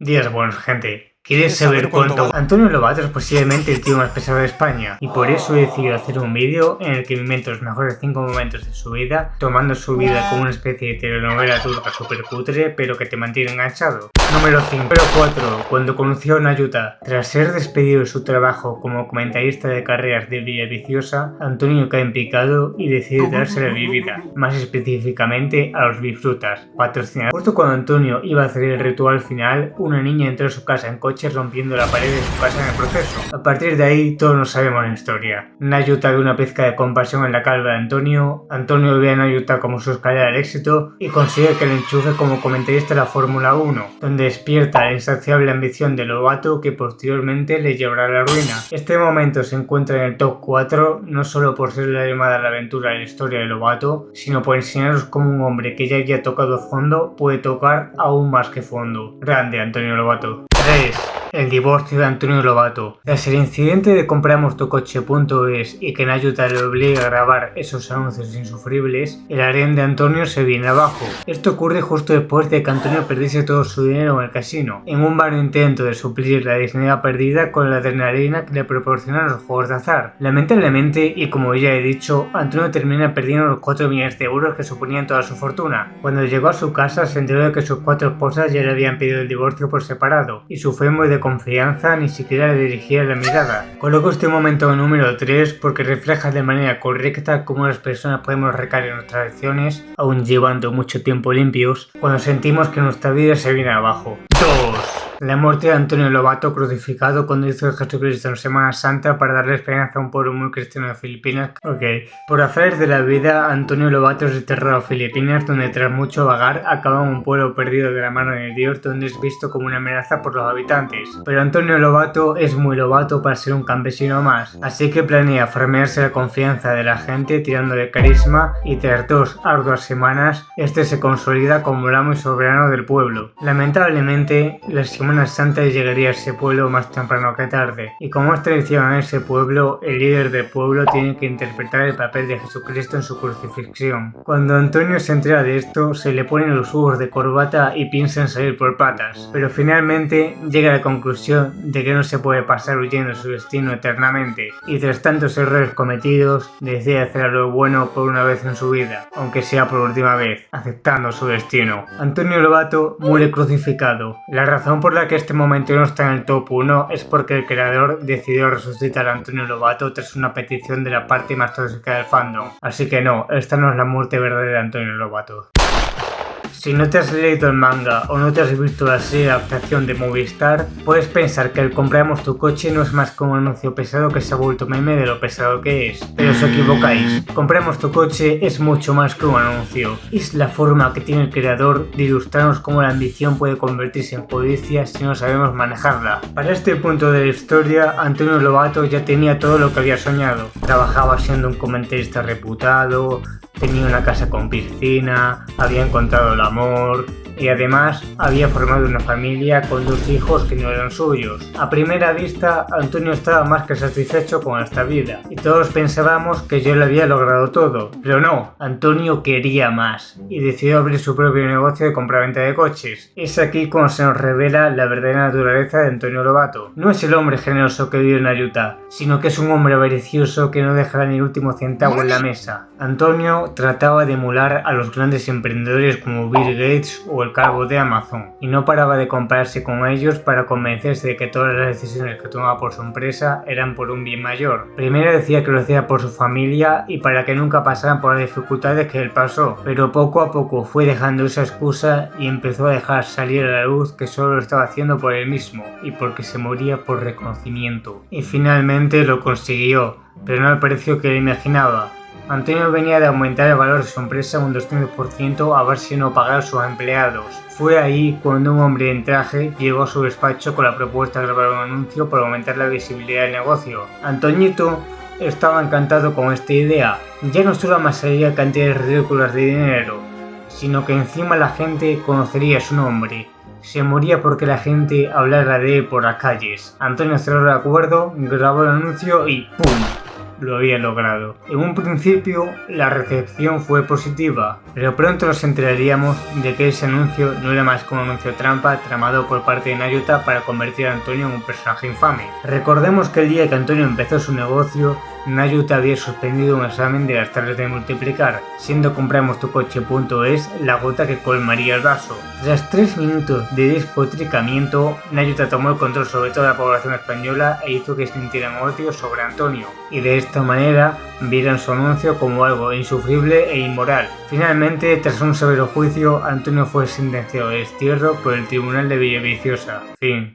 Días buenos, gente. ¿Quieres saber cuánto? Antonio Lobato es posiblemente el tío más pesado de España y por eso he decidido hacer un vídeo en el que me invento los mejores 5 momentos de su vida, tomando su vida como una especie de telenovela turca super cutre pero que te mantiene enganchado. Número 5. Número 4. Cuando conoció a Nayuta. Tras ser despedido de su trabajo como comentarista de carreras de Villaviciosa, Antonio cae en picado y decide darse la bebida, más específicamente a los bifrutas, patrocinados. Justo cuando Antonio iba a hacer el ritual final, una niña entró a su casa en coche rompiendo la pared de su casa en el proceso. A partir de ahí todos nos sabemos la historia. Nayuta ve una pizca de compasión en la calva de Antonio ve a Nayuta como su escalera al éxito y consigue que le enchufe como comentarista de la Fórmula 1, donde despierta la insaciable ambición de Lobato que posteriormente le llevará a la ruina. Este momento se encuentra en el top 4 no solo por ser la llamada a la aventura de la historia de Lobato, sino por enseñaros cómo un hombre que ya haya tocado fondo puede tocar aún más que fondo. Grande Antonio Lobato. 3. El divorcio de Antonio Lobato. Tras el incidente de compramostucoche.es y que Nayuta le obliga a grabar esos anuncios insufribles, el harén de Antonio se viene abajo. Esto ocurre justo después de que Antonio perdiese todo su dinero en el casino, en un vano intento de suplir la dignidad perdida con la adrenalina que le proporcionan los juegos de azar. Lamentablemente, y como ya he dicho, Antonio termina perdiendo los 4 millones de euros que suponían toda su fortuna. Cuando llegó a su casa se enteró de que sus 4 esposas ya le habían pedido el divorcio por separado, y su fe muy de confianza ni siquiera le dirigía la mirada. Coloco este momento número 3 porque refleja de manera correcta cómo las personas podemos recaer en nuestras acciones, aún llevando mucho tiempo limpios, cuando sentimos que nuestra vida se viene abajo. 2. La muerte de Antonio Lobato crucificado cuando hizo de Jesucristo en Semana Santa para darle esperanza a un pueblo muy cristiano de Filipinas. Por azares de la vida, Antonio Lobato es desterrado a Filipinas, donde tras mucho vagar acaba en un pueblo perdido de la mano de Dios, donde es visto como una amenaza por los habitantes. Pero Antonio Lobato es muy Lobato para ser un campesino más, así que planea farmearse la confianza de la gente tirando de carisma y tras 2 arduas semanas, este se consolida como el amo y soberano del pueblo. Lamentablemente, la Semana Santa llegaría a ese pueblo más temprano que tarde, y como es tradición en ese pueblo, el líder del pueblo tiene que interpretar el papel de Jesucristo en su crucifixión. Cuando Antonio se entera de esto, se le ponen los huevos de corbata y piensa en salir por patas, pero finalmente llega a la conclusión de que no se puede pasar huyendo su destino eternamente, y tras tantos errores cometidos, decide hacer algo bueno por una vez en su vida, aunque sea por última vez, aceptando su destino. Antonio Lobato muere crucificado. La razón por la que este momento no está en el top 1 es porque el creador decidió resucitar a Antonio Lobato tras una petición de la parte más tóxica del fandom. Así que no, esta no es la muerte verdadera de Antonio Lobato. Si no te has leído el manga o no te has visto la serie de adaptación de Movistar, puedes pensar que el compramos tu coche no es más que un anuncio pesado que se ha vuelto meme de lo pesado que es. Pero os equivocáis, compramos tu coche es mucho más que un anuncio. Es la forma que tiene el creador de ilustrarnos cómo la ambición puede convertirse en codicia si no sabemos manejarla. Para este punto de la historia, Antonio Lobato ya tenía todo lo que había soñado. Trabajaba siendo un comentarista reputado, tenía una casa con piscina, había encontrado el amor y además había formado una familia con 2 hijos que no eran suyos. A primera vista, Antonio estaba más que satisfecho con esta vida y todos pensábamos que yo le había logrado todo, pero no, Antonio quería más y decidió abrir su propio negocio de compraventa de coches. Es aquí cuando se nos revela la verdadera naturaleza de Antonio Lobato. No es el hombre generoso que vive en Nayuta, sino que es un hombre avaricioso que no dejará ni el último centavo en la mesa. Antonio trataba de emular a los grandes emprendedores como Bill Gates o el calvo de Amazon, y no paraba de compararse con ellos para convencerse de que todas las decisiones que tomaba por su empresa eran por un bien mayor. Primero decía que lo hacía por su familia y para que nunca pasaran por las dificultades que él pasó, pero poco a poco fue dejando esa excusa y empezó a dejar salir a la luz que solo lo estaba haciendo por él mismo y porque se moría por reconocimiento. Y finalmente lo consiguió, pero no al precio que él imaginaba. Antonio venía de aumentar el valor de su empresa un 200% a ver si no pagar a sus empleados. Fue ahí cuando un hombre en traje llegó a su despacho con la propuesta de grabar un anuncio para aumentar la visibilidad del negocio. Antoñito estaba encantado con esta idea. Ya no solo amasaría cantidades ridículas de dinero, sino que encima la gente conocería su nombre. Se moría porque la gente hablara de él por las calles. Antonio cerró el acuerdo, grabó el anuncio y ¡pum! lo había logrado. En un principio la recepción fue positiva, pero pronto nos enteraríamos de que ese anuncio no era más que un anuncio trampa tramado por parte de Nayuta para convertir a Antonio en un personaje infame. Recordemos que el día que Antonio empezó su negocio, Nayuta había suspendido un examen de las tablas de multiplicar, siendo compramostucoche.es la gota que colmaría el vaso. Tras 3 minutos de despotricamiento, Nayuta tomó el control sobre toda la población española e hizo que sintieran odio sobre Antonio, y de esta manera vieran su anuncio como algo insufrible e inmoral. Finalmente, tras un severo juicio, Antonio fue sentenciado a destierro por el Tribunal de Villaviciosa. Fin.